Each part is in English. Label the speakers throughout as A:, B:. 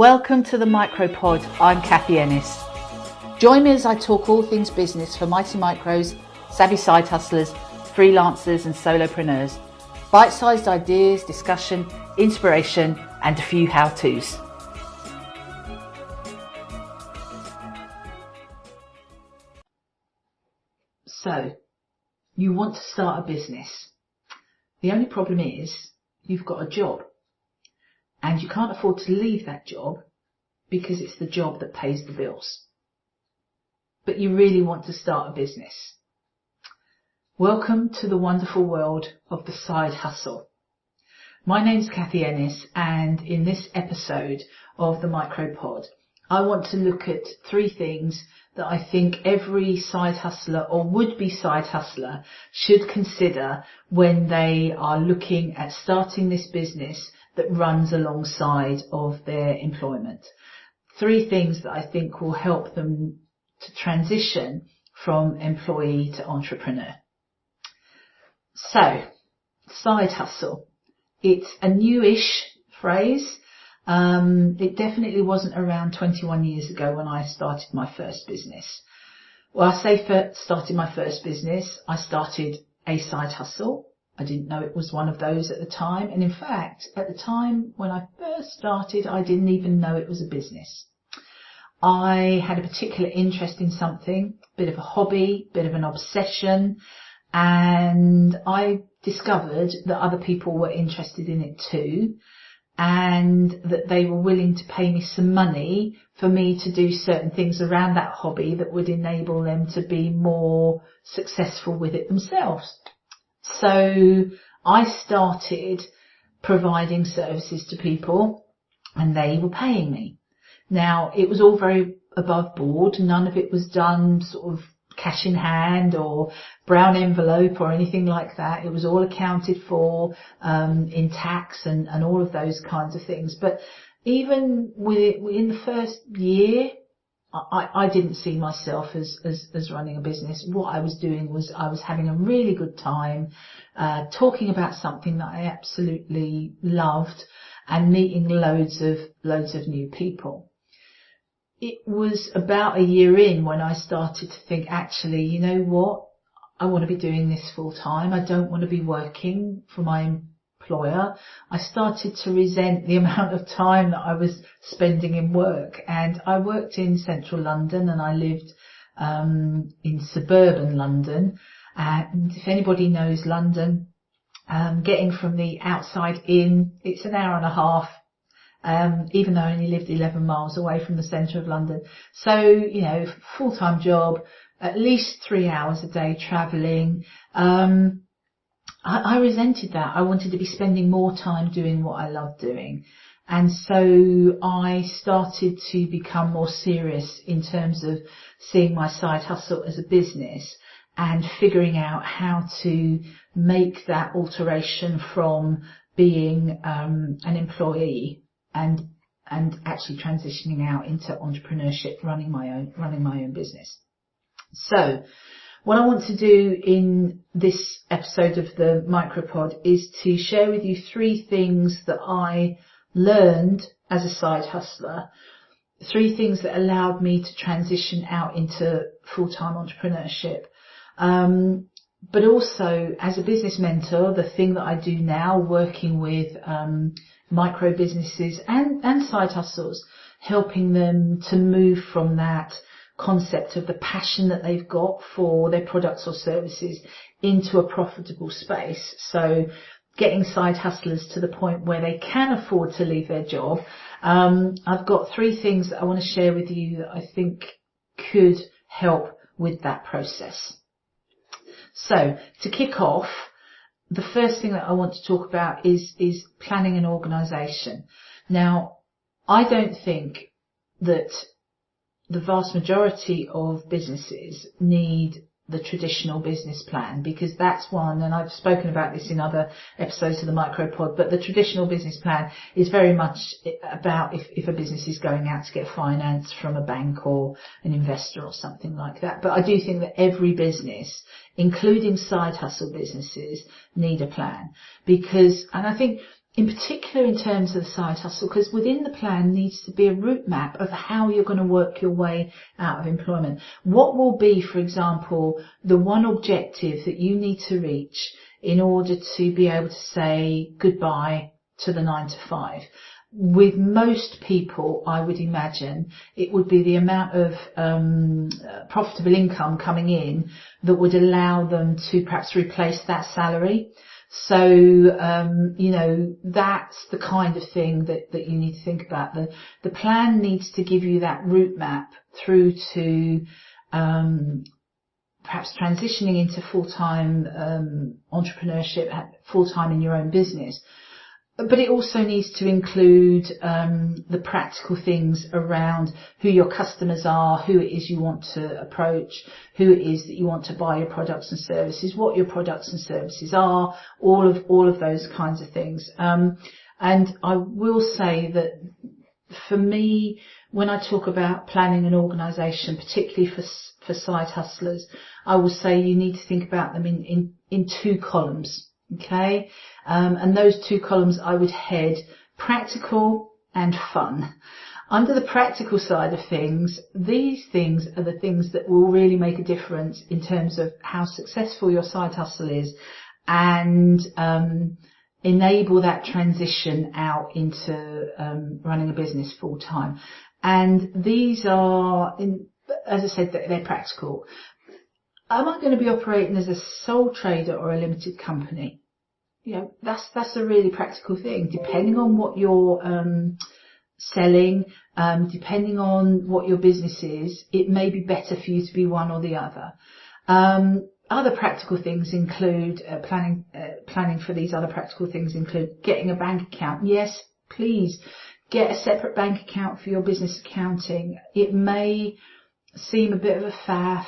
A: Welcome to the Micropod. I'm Kathy Ennis. Join me as I talk all things business for mighty micros, savvy side hustlers, freelancers and solopreneurs. Bite-sized ideas, discussion, inspiration and a few how-tos. So, you want to start a business. The only problem is you've got a job and you can't afford to leave that job because it's the job that pays the bills. But you really want to start a business. Welcome to the wonderful world of the side hustle. My name's Kathy Ennis, and in this episode of the Micropod, I want to look at three things that I think every side hustler or would-be side hustler should consider when they are looking at starting this business that runs alongside of their employment. Three things that I think will help them to transition from employee to entrepreneur. So, side hustle. It's a newish phrase. It definitely wasn't around 21 years ago when I started my first business. Well, I say started my first business. I started a side hustle. I didn't know it was one of those at the time. And in fact, at the time when I first started, I didn't even know it was a business. I had a particular interest in something, a bit of a hobby, a bit of an obsession, and I discovered that other people were interested in it too, and that they were willing to pay me some money for me to do certain things around that hobby that would enable them to be more successful with it themselves. So I started providing services to people and they were paying me. Now, it was all very above board. None of it was done sort of cash in hand or brown envelope or anything like that. It was all accounted for in tax and all of those kinds of things. But even within the first year, I didn't see myself as running a business. What I was doing was I was having a really good time talking about something that I absolutely loved and meeting loads of new people. It was about a year in when I started to think, actually, you know what? I want to be doing this full time. I don't want to be working for my employer. I started to resent the amount of time that I was spending in work. And I worked in central London and I lived in suburban London. And if anybody knows London, getting from the outside in, it's an hour and a half. Even though I only lived 11 miles away from the centre of London. So, you know, full-time job, at least 3 hours a day travelling. I resented that. I wanted to be spending more time doing what I loved doing. And so I started to become more serious in terms of seeing my side hustle as a business and figuring out how to make that alteration from being an employee and actually transitioning out into entrepreneurship, running my own business. So what I want to do in this episode of the Micropod is to share with you three things that I learned as a side hustler, three things that allowed me to transition out into full-time entrepreneurship. But also as a business mentor, the thing that I do now, working with micro businesses and side hustles, helping them to move from that concept of the passion that they've got for their products or services into a profitable space. So getting side hustlers to the point where they can afford to leave their job. I've got three things that I want to share with you that I think could help with that process. So to kick off, the first thing that I want to talk about is planning and organisation. Now, I don't think that the vast majority of businesses need the traditional business plan, because that's one, and I've spoken about this in other episodes of the Micropod, but the traditional business plan is very much about if a business is going out to get finance from a bank or an investor or something like that. But I do think that every business, including side hustle businesses, need a plan, because, and I think in particular in terms of the side hustle, because within the plan needs to be a route map of how you're going to work your way out of employment. What will be, for example, the one objective that you need to reach in order to be able to say goodbye to the 9 to 5? With most people, I would imagine it would be the amount of profitable income coming in that would allow them to perhaps replace that salary. So, that's the kind of thing that you need to think about. The plan needs to give you that route map through to perhaps transitioning into full-time entrepreneurship, full-time in your own business. But it also needs to include the practical things around who your customers are, who it is you want to approach, who it is that you want to buy your products and services, what your products and services are, all of those kinds of things. And I will say that for me, when I talk about planning and organisation, particularly for side hustlers, I will say you need to think about them in two columns. Okay, and those two columns I would head practical and fun. Under the practical side of things, these things are the things that will really make a difference in terms of how successful your side hustle is and enable that transition out into running a business full time. And these are, as I said, they're practical. Am I going to be operating as a sole trader or a limited company? That's a really practical thing. Depending on what you're selling, depending on what your business is, it may be better for you to be one or the other. Other practical things include planning for these other practical things include getting a bank account. Yes, please get a separate bank account for your business accounting. It may seem a bit of a faff,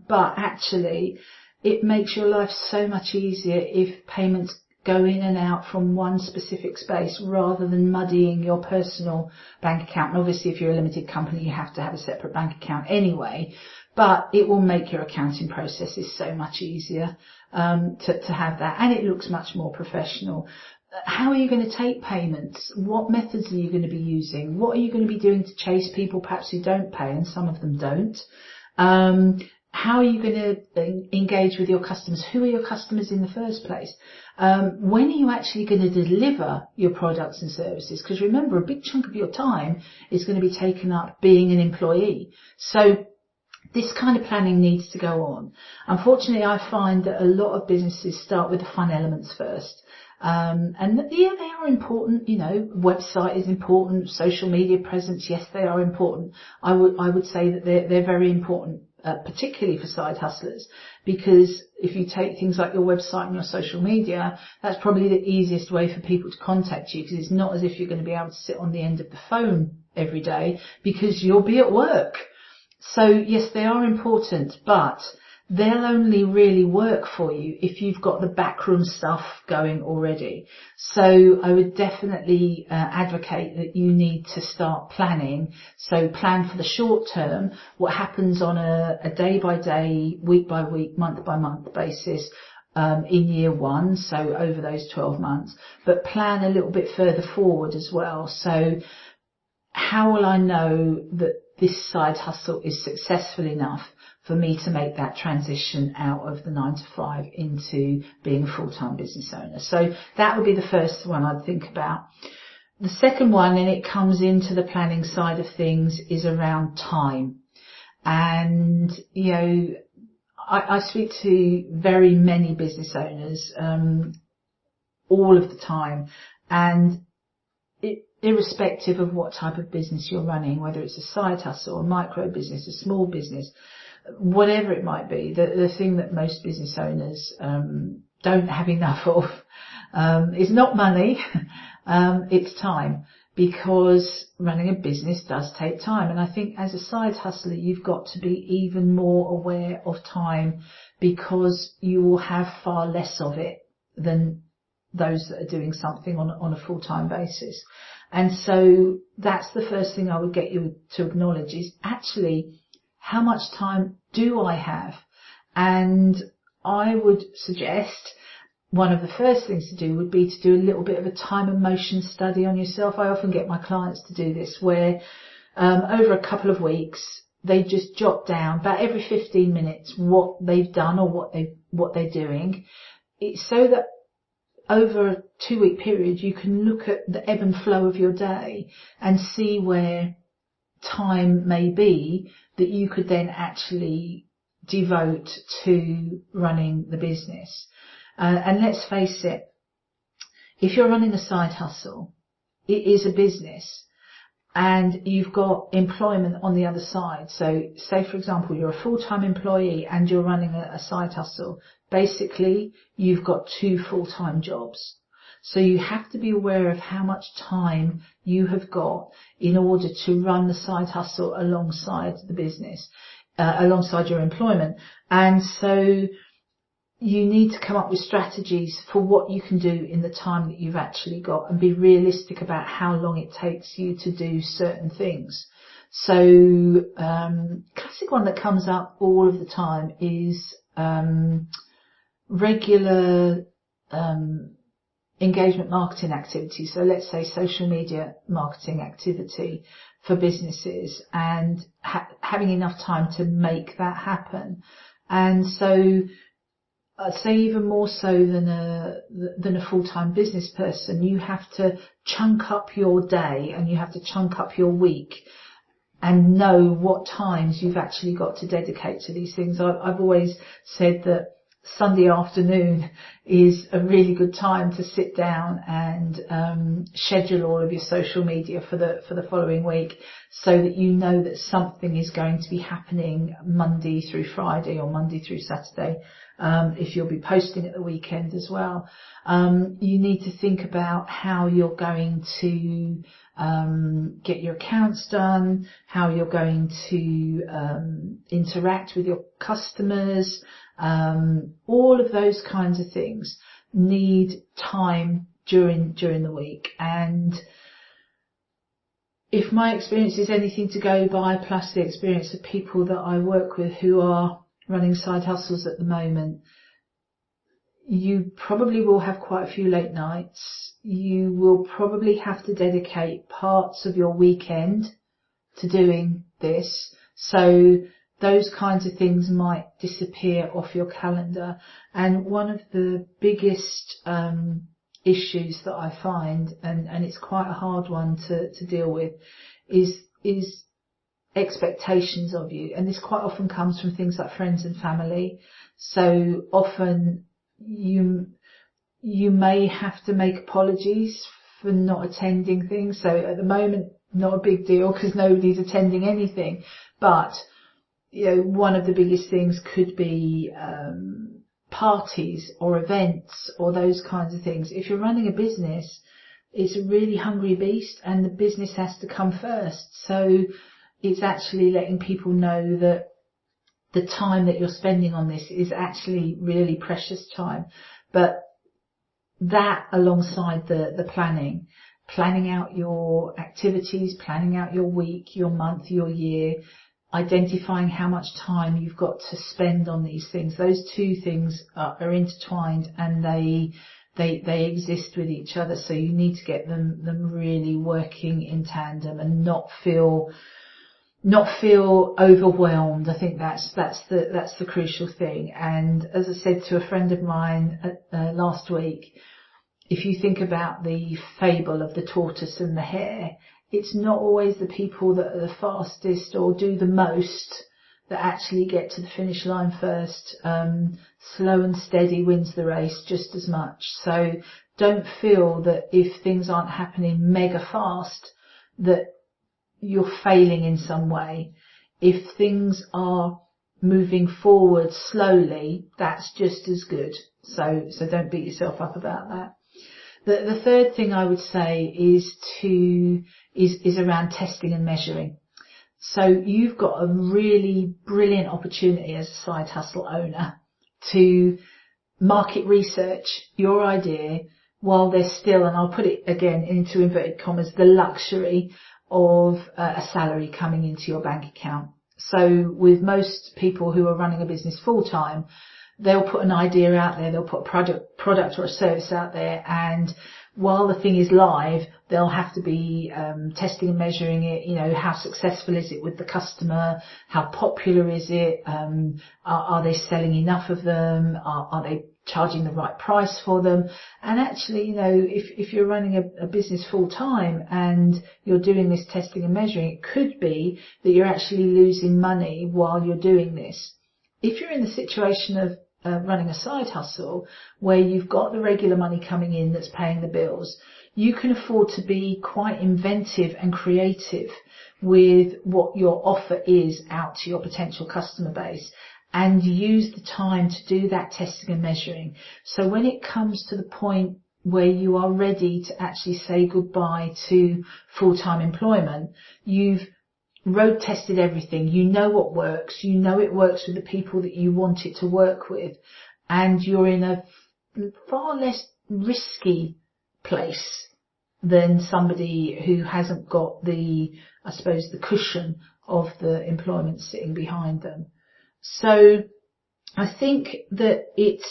A: but actually it makes your life so much easier if payments go in and out from one specific space rather than muddying your personal bank account. And obviously if you're a limited company you have to have a separate bank account anyway, but it will make your accounting processes so much easier to have that, and it looks much more professional. How are you going to take payments? What methods are you going to be using? What are you going to be doing to chase people perhaps who don't pay, and some of them don't? How are you going to engage with your customers? Who are your customers in the first place? When are you actually going to deliver your products and services? Because remember, a big chunk of your time is going to be taken up being an employee. So this kind of planning needs to go on. Unfortunately, I find that a lot of businesses start with the fun elements first. And yeah, they are important. Website is important. Social media presence, yes, they are important. I would say that they're very important, particularly for side hustlers, because if you take things like your website and your social media, that's probably the easiest way for people to contact you, because it's not as if you're going to be able to sit on the end of the phone every day because you'll be at work. So yes, they are important, but they'll only really work for you if you've got the backroom stuff going already. So I would definitely advocate that you need to start planning. So plan for the short term, what happens on a day by day, week by week, month by month basis in year one, so over those 12 months, but plan a little bit further forward as well. So how will I know that this side hustle is successful enough for me to make that transition out of the 9 to 5 into being a full-time business owner? So that would be the first one I'd think about. The second one, and it comes into the planning side of things, is around time. And, I speak to very many business owners all of the time, and irrespective of what type of business you're running, whether it's a side hustle, a micro business, a small business, whatever it might be, the thing that most business owners don't have enough of is not money, it's time, because running a business does take time. And I think as a side hustler, you've got to be even more aware of time, because you will have far less of it than those that are doing something on a full-time basis. And so that's the first thing I would get you to acknowledge, is actually how much time do I have? And I would suggest one of the first things to do would be to do a little bit of a time and motion study on yourself. I often get my clients to do this, where over a couple of weeks they just jot down about every 15 minutes what they've done or what they're doing. It's so that over a 2-week period you can look at the ebb and flow of your day and see where time may be that you could then actually devote to running the business. And let's face it, if you're running a side hustle, it is a business and you've got employment on the other side. So say, for example, you're a full-time employee and you're running a side hustle. Basically, you've got 2 full-time jobs. So you have to be aware of how much time you have got in order to run the side hustle alongside the business, alongside your employment. And so you need to come up with strategies for what you can do in the time that you've actually got and be realistic about how long it takes you to do certain things. So, classic one that comes up all of the time is regular engagement marketing activity. So let's say social media marketing activity for businesses, and having enough time to make that happen. And so I'd say even more so than a full-time business person, you have to chunk up your day and you have to chunk up your week and know what times you've actually got to dedicate to these things. I've always said that Sunday afternoon is a really good time to sit down and schedule all of your social media for the following week, so that you know that something is going to be happening Monday through Friday or Monday through Saturday, if you'll be posting at the weekend as well. You need to think about how you're going to get your accounts done, how you're going to interact with your customers. All of those kinds of things need time during the week. And if my experience is anything to go by, plus the experience of people that I work with who are running side hustles at the moment, you probably will have quite a few late nights. You will probably have to dedicate parts of your weekend to doing this. So those kinds of things might disappear off your calendar. And one of the biggest issues that I find, and it's quite a hard one to deal with, is expectations of you. And this quite often comes from things like friends and family. So often you may have to make apologies for not attending things. So at the moment, not a big deal because nobody's attending anything. But one of the biggest things could be parties or events or those kinds of things. If you're running a business, it's a really hungry beast and the business has to come first. So it's actually letting people know that the time that you're spending on this is actually really precious time. But that alongside the planning out your activities, planning out your week, your month, your year, identifying how much time you've got to spend on these things. Those two things are intertwined and they exist with each other. So you need to get them really working in tandem and not feel overwhelmed. I think that's the crucial thing. And as I said to a friend of mine last week, if you think about the fable of the tortoise and the hare, it's not always the people that are the fastest or do the most that actually get to the finish line first. Slow and steady wins the race just as much. So don't feel that if things aren't happening mega fast that you're failing in some way. If things are moving forward slowly, that's just as good. So don't beat yourself up about that. The third thing I would say is around testing and measuring. So you've got a really brilliant opportunity as a side hustle owner to market research your idea while there's still, and I'll put it again into inverted commas, the luxury of a salary coming into your bank account. So with most people who are running a business full time, they'll put an idea out there, they'll put a product or a service out there, and while the thing is live, they'll have to be testing and measuring it. How successful is it with the customer? How popular is it? Are they selling enough of them? Are they charging the right price for them? And actually, if you're running a business full time and you're doing this testing and measuring, it could be that you're actually losing money while you're doing this. If you're in the situation of running a side hustle where you've got the regular money coming in that's paying the bills, you can afford to be quite inventive and creative with what your offer is out to your potential customer base, and use the time to do that testing and measuring. So when it comes to the point where you are ready to actually say goodbye to full-time employment, you've road tested everything. You know what works. You know it works with the people that you want it to work with, and you're in a far less risky place than somebody who hasn't got the cushion of the employment sitting behind them. So I think that it's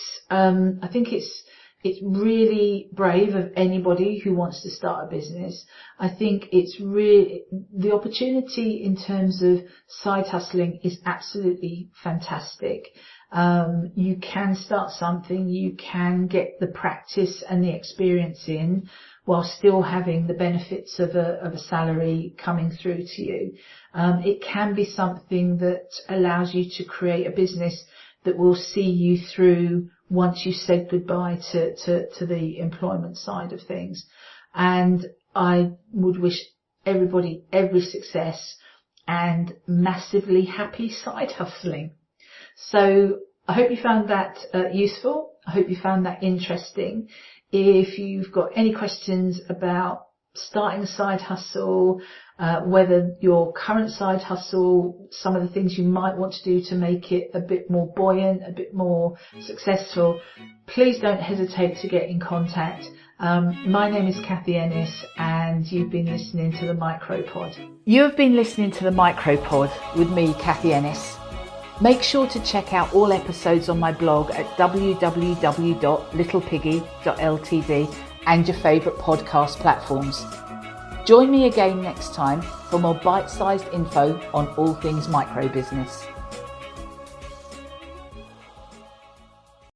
A: really brave of anybody who wants to start a business. I think it's really, the opportunity in terms of side hustling is absolutely fantastic. You can start something, you can get the practice and the experience in while still having the benefits of a salary coming through to you. It can be something that allows you to create a business that will see you through once you said goodbye to the employment side of things. And I would wish everybody every success and massively happy side hustling. So I hope you found that useful. I hope you found that interesting. If you've got any questions about starting a side hustle, whether your current side hustle, some of the things you might want to do to make it a bit more buoyant, a bit more successful, please don't hesitate to get in contact. My name is Kathy Ennis, and you've been listening to the Micropod.
B: You have been listening to the Micropod with me, Kathy Ennis. Make sure to check out all episodes on my blog at www.littlepiggy.ltd and your favourite podcast platforms. Join me again next time for more bite-sized info on all things micro business.